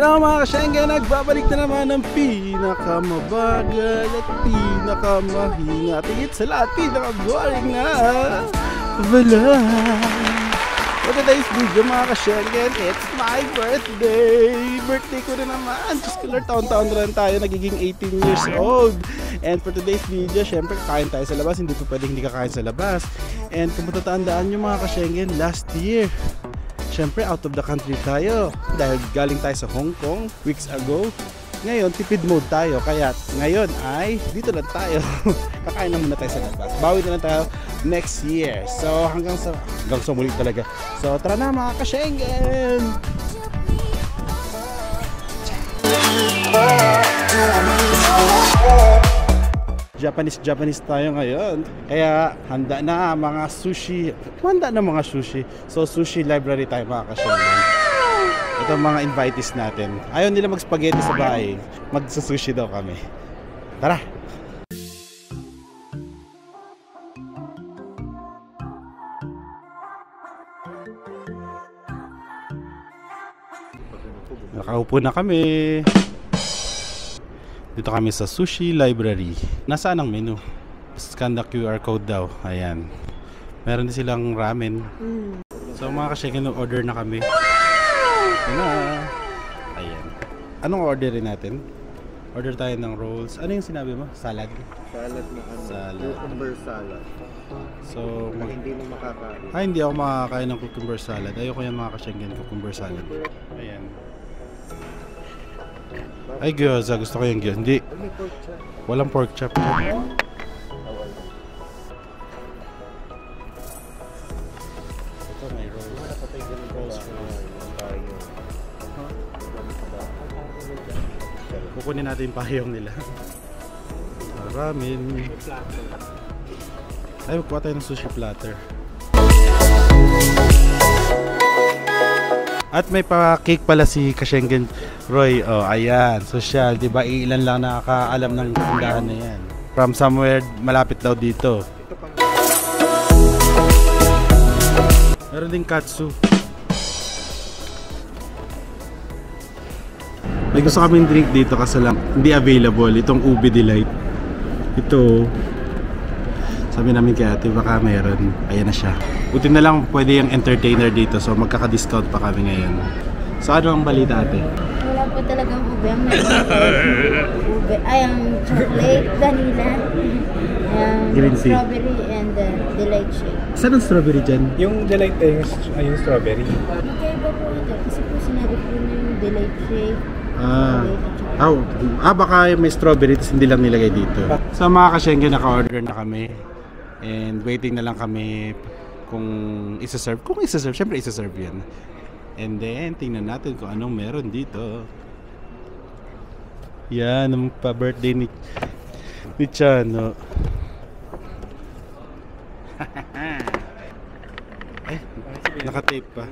Hello mga ka-Schengen, nagbabalik na naman ng pinakamabagal at pinakamahina at higit sa lahat pinakaboring na vlog. For today's video mga ka-Schengen, it's my birthday! Birthday ko na naman! Diyos ko Lord, taon-taon na rin tayo, nagiging 18 years old. And for today's video, syempre kakain tayo sa labas, hindi pa pwedeng hindi kakain sa labas. And kung matatandaan nyo mga ka-Schengen, last year, syempre out of the country tayo dahil galing tayo sa Hong Kong weeks ago. Ngayon tipid mode tayo, kaya ngayon ay dito lang tayo. Kakain na muna tayo sa labas, bawi na lang tayo next year. So hanggang sa muli talaga. So tara na mga ka-Schengen. Japanese tayo ngayon. Kaya handa na mga sushi. So sushi library tayo mga ka-Schengen. Ito ang mga invitees natin. Ayaw nila mag-spaghetti sa bahay. Magsusushi daw kami. Tara! Nakaupo na kami. Dito kami sa sushi library. Nasaan ang menu? Scan the QR code daw. Ayan. Meron din silang ramen. So mga ka-Schengen, order na kami. Ayan. Anong orderin natin? Order tayo ng rolls. Ano yung sinabi mo? Salad? Salad na ano? Salad. Cucumber salad. So, hindi mo makakain. Hindi ako makakain ng cucumber salad. Ayoko yan mga ka-Schengen, cucumber salad. Ayan. Ay, gyoza. Gusto ko yung gyoza. Hindi. Walang pork chop. Ito, may rolls. Kukunin natin yung pahiyong nila. Ramen. Ay, magkuha tayo ng sushi platter. At may pa-cake pala si ka-Schengen Roy. Oh, ayan. Social, diba? Ilan lang nakakaalam ng tindahan na yan. From somewhere malapit daw dito. Meron din katsu. May gusto kaming drink dito kasi lang hindi available. Itong Ube Delight. Ito. Sabi namin kay ate baka meron. Ayan na siya. Buti na lang pwede yung entertainer dito. So magkaka-discount pa kami ngayon. So ano ang balita ate? Wala po talagang ube. Ang ube. Ay, ang chocolate, vanilla. Green tea. Strawberry and delight shake. Saan ang strawberry dyan? Yung delight ay yung strawberry. Magkaiba po ito. Kasi po sinabi po na yung delight shake. Baka may strawberry tapos hindi lang nilagay dito. So mga ka-Schengen, naka-order na kami. And waiting na lang kami kung isa-serve. Kung isa-serve, syempre isa-serve yan. And then, tingnan natin kung anong meron dito. Yan, ang pa-birthday ni Chano. Ay, naka-tape pa.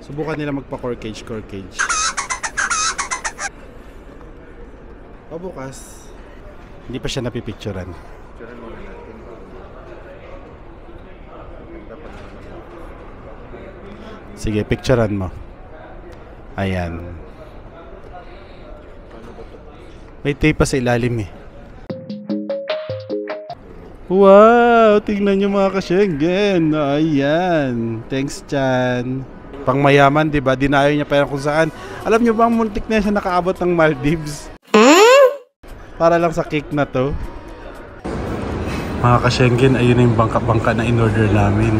Subukan nila magpa-corkage. Pabukas. Hindi pa siya napipicturan. Sige, picturean mo. Ayan. May tape pa sa ilalim eh. Wow! Tingnan nyo mga ka-Schengen. Ayan. Thanks, Chan. Pang mayaman, diba? Dinayo niya pa kung saan. Alam nyo bang muntik na siya nakaabot ng Maldives? Para lang sa cake na to. Mga ka-Schengen, ayun na yung bangka-bangka na in-order namin.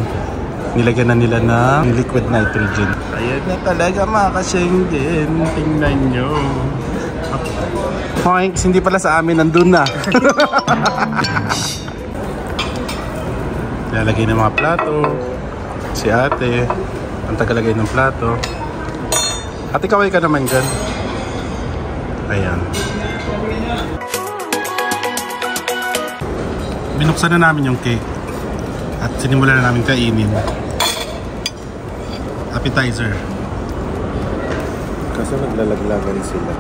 Nilagyan na nila ng liquid nitrogen. Ayan na talaga mga ka-Schengen. Tingnan nyo. Points, hindi pala sa amin, nandun na. Lalagay ng mga plato. Si ate. Ang tagalagay ng plato. Ate, kaway ka naman dyan. Ayan. Binuksan na namin yung cake. At sinimulan na namin kainin. Appetizer. Kaso naglalaglagan sila.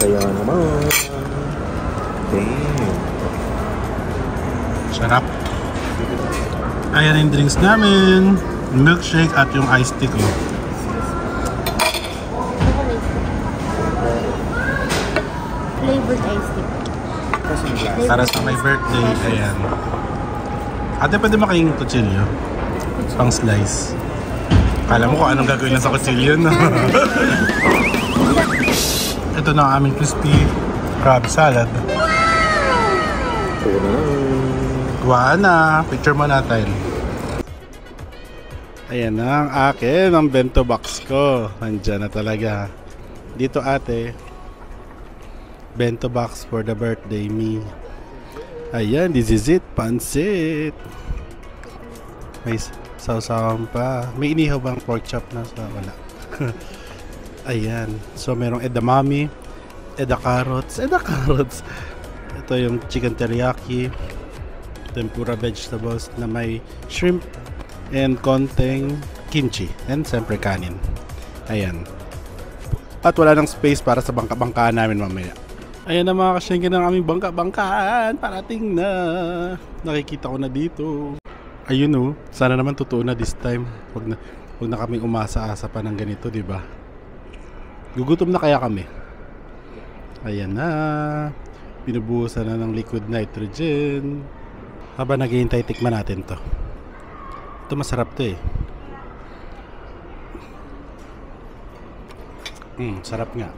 Kaya naman. Damn. Sarap. Ayan yung drinks namin. Milkshake at yung iced tea ko. flavored iced tea. Para sa my birthday, ayan. Ate, pwede makaing kutsilyo? Pang slice. Kala mo kung anong gagawin lang sa kutsilyo, no? Ito na ang aming crispy crab salad. Kuha na. Picture mo natin. Ayan na ang akin, ang bento box ko. Nandiyan na talaga. Dito ate, bento box for the birthday me. Ayan, this is it. Pansit. May sausawan pa. May inihaw bang pork chop na? Wala. Ayan. So merong edamame, carrots. Ito yung chicken teriyaki, tempura vegetables na may shrimp and konting kimchi and siyempre kanin. Ayan. At wala nang space para sa bangka-bangkaan namin mamaya. Ayan na mga kasyengke ng aming bangka-bangkaan. Parating na. Nakikita ko na dito. Ayun o. Sana naman totoo na this time. Huwag na kaming umasa-asa pa ng ganito, diba? Gugutom na kaya kami. Ayan na. Binubuhusan na ng liquid nitrogen. Habang naghihintay, tikman natin to. Ito masarap to eh. Sarap nga.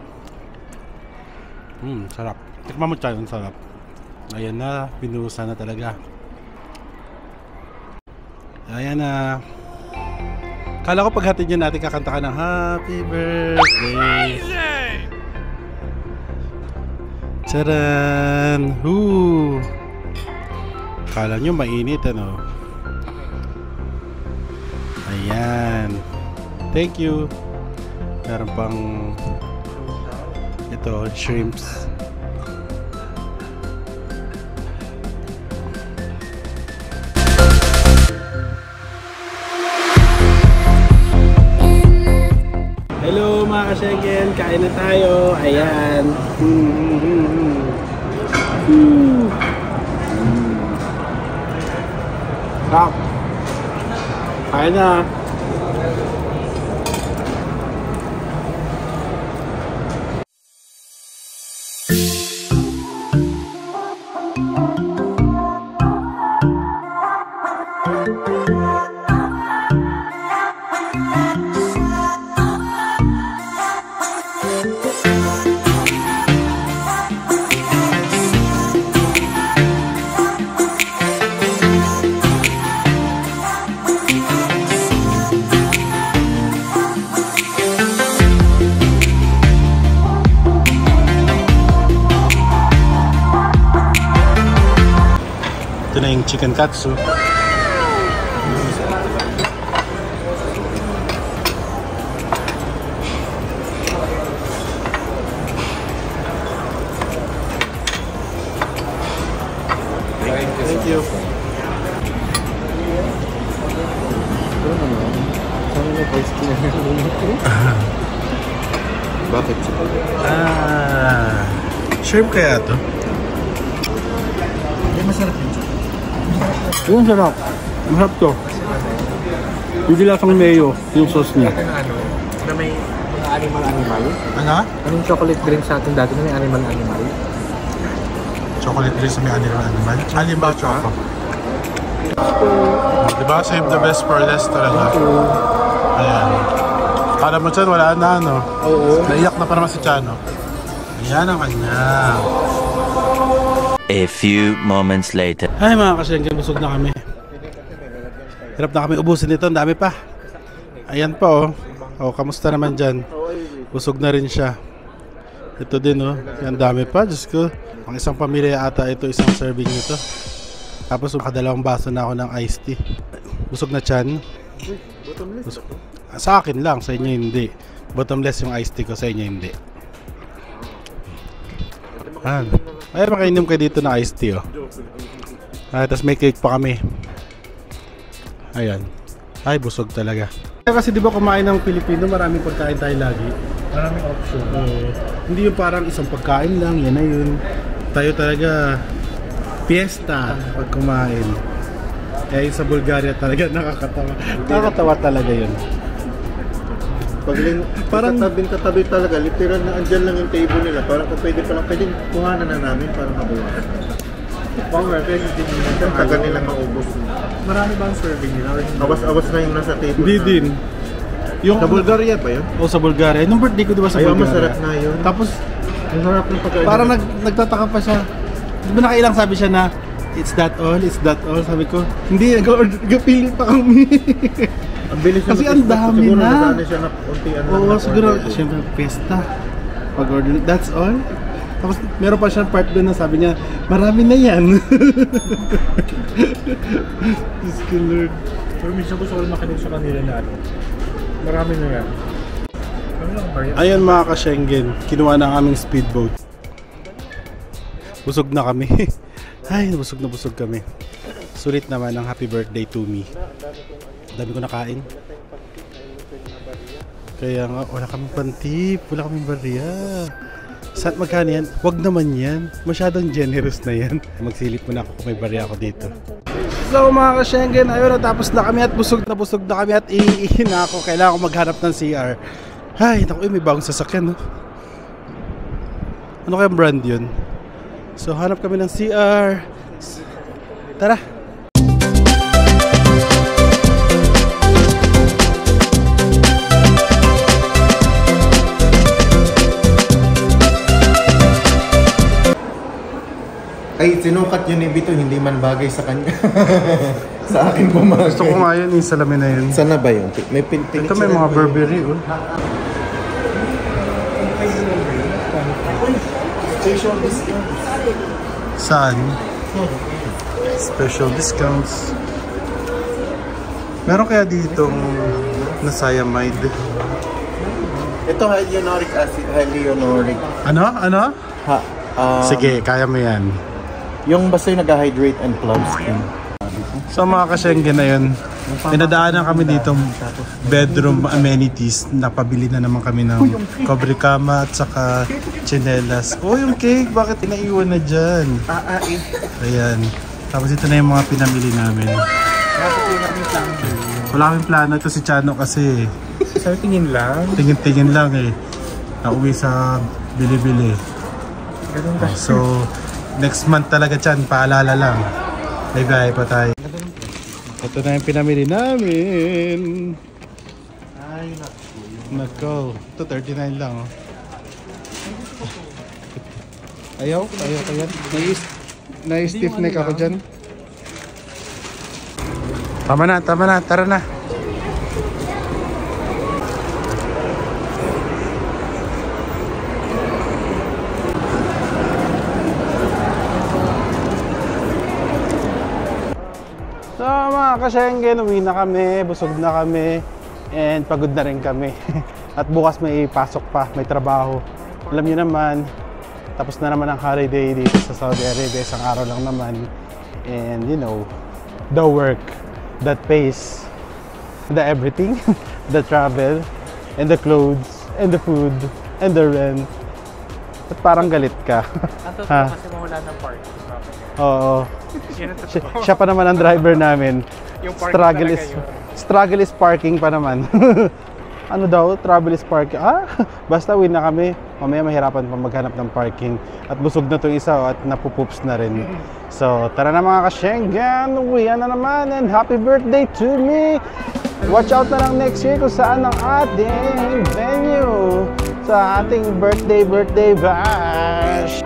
Sarap. Tikman mo tayo, sarap. Ayan na, binuhusan na talaga. Ayan na. Kala ko paghatid niya natin kakanta ka ng Happy Birthday. Charan! Hoo! Kala nyo mainit ano? Ayan. Thank you. Meron pang ito, shrimps. Hello mga kasyengken, kain na tayo. Ayan. Kain na. Ito na yung chicken katsu. Thank you. Bakit? Shrimp kaya to? Masarap yun. Yung sarap. Masarap to. Hindi lasang mayo yung sauce niya. Na may mga animal. Ano? Anong chocolate drink sa atin dati na may animal? Chocolate drink sa may animal. Halimbawa choco. Diba? Save the best for last talaga. Ayan. Para mo dyan, wala na ano. Oo. Naiyak na pa naman si Chano. Ayan ang kanya. A few moments later. Ay mga kasyengke, busog na kami. Hirap na kami ubusin ito, ang dami pa. Ayan pa oh. Oh, kamusta naman dyan? Busog na rin siya. Ito din oh, ang dami pa. Diyos ko, ang isang pamilya ata ito, isang serving nito. Tapos makadalawang baso na ako ng iced tea. Busog na tiyan. Busog. Sa akin lang, sa inyo hindi. Bottomless yung iced tea ko, sa inyo hindi. Ay, makainom kayo dito na iced tea oh. Tapos may cake pa kami. Ayan. Ay, busog talaga. Kasi di ba kumain ng Pilipino, maraming pagkain tayo lagi. Maraming option. Hindi yung parang isang pagkain lang, yan na yun. Tayo talaga fiesta pag kumain. Kaya sa Bulgaria talaga nakakatawa. Nakakatawa talaga yun. Parang katabi talaga, literal na andyan lang yung table nila. Parang kung pwede kuhanan na namin para mabawasan. Ang tagal nila maubos. Marami ba ang serving nila? Awas-awas na yung nasa table. hindi din. Yung Sa Bulgaria ba yun? sa Bulgaria. Nung birthday ko, di ba, sa Ayaw, Bulgaria? masarap na yun. Tapos, Ang sarap ng pagkain. parang nagtataka pa siya. Di ba nakailang sabi siya na, it's that all? Sabi ko, hindi, nagpili pa kami. Ang bilis Kasi niya ang mag-stop. dami Siguro na. nadaanan siya na untian lang. Oo, na siguro, order. siyempre, pesta. Pag-order, that's all? Tapos, meron pa siyang part doon na sabi niya, marami na yan. Diyos ko, Lord. Pero minsan gusto ko rin makinig sa kanila na ano. Marami na yan. Ano lang ba yan? Ayun mga ka-Schengen, kinuha na ang aming speedboat. Busog na kami. Ay, busog na busog kami. Sulit naman ang happy birthday to me. Dami ko nakain. Kaya nga, wala kaming pantip, wala kaming barya. Saan magkano yan? Wag naman yan. Masyadong generous na yan. Magsilip muna ako kung may barya ako dito. So mga ka-Schengen, ayun, natapos na kami at busog na kami at iihi na ako. Kailangan ko maghanap ng CR. Ay, naku, may bagong sasakyan, no? Ano kayang brand yun? So, hanap kami ng CR. Tara! Ay, sinukat yun ni Bito, hindi man bagay sa kanya. Sa akin bumagay. Gusto ko nga yun, yung salamin na yun. Sana ba yun? May pintinig. Ito may mga Burberry, oh. Special discount. Saan? Special discounts. Meron kaya ditong Niacinamide? Ito hyaluronic acid, hyaluronic. Ano? Sige, Sige. kaya mo yan. Yung basta yung nag-hydrate and plump skin. So mga ka-Schengen na yun, pinadaanan kami dito bedroom amenities. Napabili na naman kami ng cobre kama at saka tsinelas. Oh, yung cake, bakit inaiwan na dyan? Ayan. Tapos ito na yung mga pinamili namin. Wala kaming plano. Ito si Chano kasi Sa tingin lang. tingin-tingin lang eh. Nauwi sa bili-bili. Ganun ba? So, next month talaga Chan, paalala lang. Bye-bye pa tayo. Ito na yung pinamili namin. Ay, Nako, ito 39 lang, oh. Ayaw ko yan. Nai-stiff neck ako dyan. Tama na, tara na. So mga ka-Schengen, uwi na kami, busog na kami, and pagod na rin kami. At bukas may pasok pa, may trabaho. Alam niyo naman, tapos na naman ang holiday dito sa Saudi Arabia, isang araw lang naman. And you know, the work that pays, the everything, the travel, and the clothes, and the food, and the rent. At parang galit ka. Ha? Kasi mawala ng park. Oo. Yan ang Siya pa naman ang driver namin. Yung parking Struggle talaga is yun. struggle is parking pa naman. Ano daw? Travel is parking. Basta win na kami. Mamaya mahirapan pa maghanap ng parking. At busog na itong isa at napupoops na rin. So, tara na mga ka-Schengen. Uwian na naman and happy birthday to me. Watch out na lang next year kung saan ang ating venue sa ating birthday bash.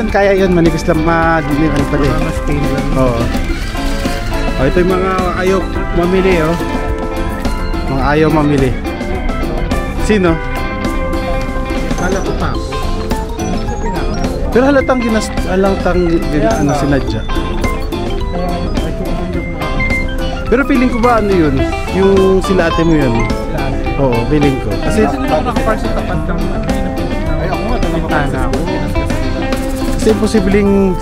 Kaya yun, manipis lang ano pala eh. Mas pain lang. Oo. Oh, ito yung mga ayaw mamili, oh. Mga ayaw mamili. Sino? Kala ko pa. Pero halatang sinadya. Pero feeling ko ba ano yun? Yung sila ate mo yun? Oo, feeling ko. Kasi ako nakapar sa tapat ng Ay, ako nga, bintana ako. Kasi imposibleng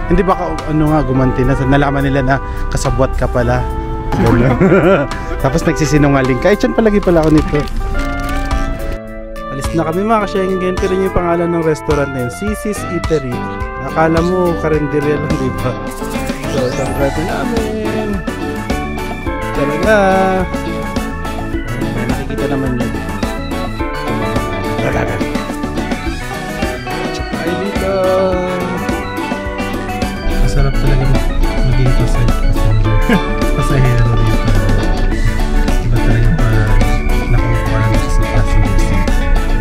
hindi ba gumanti na nalaman nila na kasabwat ka pala. Tapos nagsisinungaling ka. Diyan palagi pala ako nito. Alis na kami mga ka-Schengen. Pero yung pangalan ng restaurant na yun, Sisi's Eatery. Akala mo karinderya lang, di ba? So, isang prato namin. Tara na. Nakikita naman yun. Tara. Ay dito. Masarap talaga maging pasahero dito. Iba talaga pa nakukuha na sa passenger seat.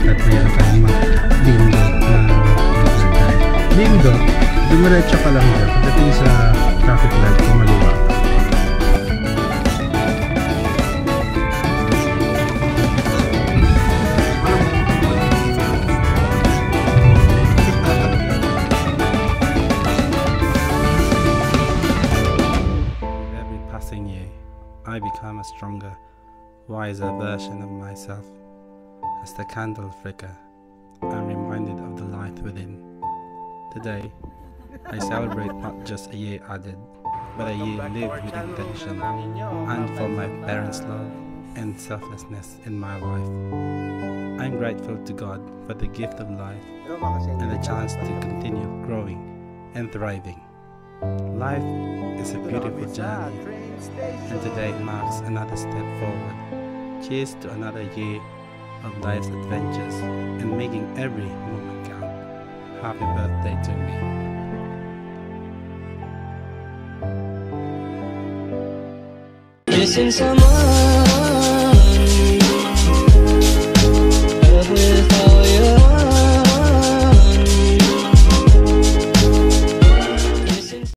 At mayroon kayong bingo na bingo. Dumiretso ka lang dyan. Pagdating sa traffic light, kumaliwa ka. I become a stronger, wiser version of myself. As the candle flicker, I'm reminded of the light within. Today, I celebrate not just a year added, but a year lived with intention, and for my parents' love and selflessness in my life. I'm grateful to God for the gift of life and the chance to continue growing and thriving. Life is a beautiful journey, and today marks another step forward. Cheers to another year of life's adventures and making every moment count. Happy birthday to me. Missing someone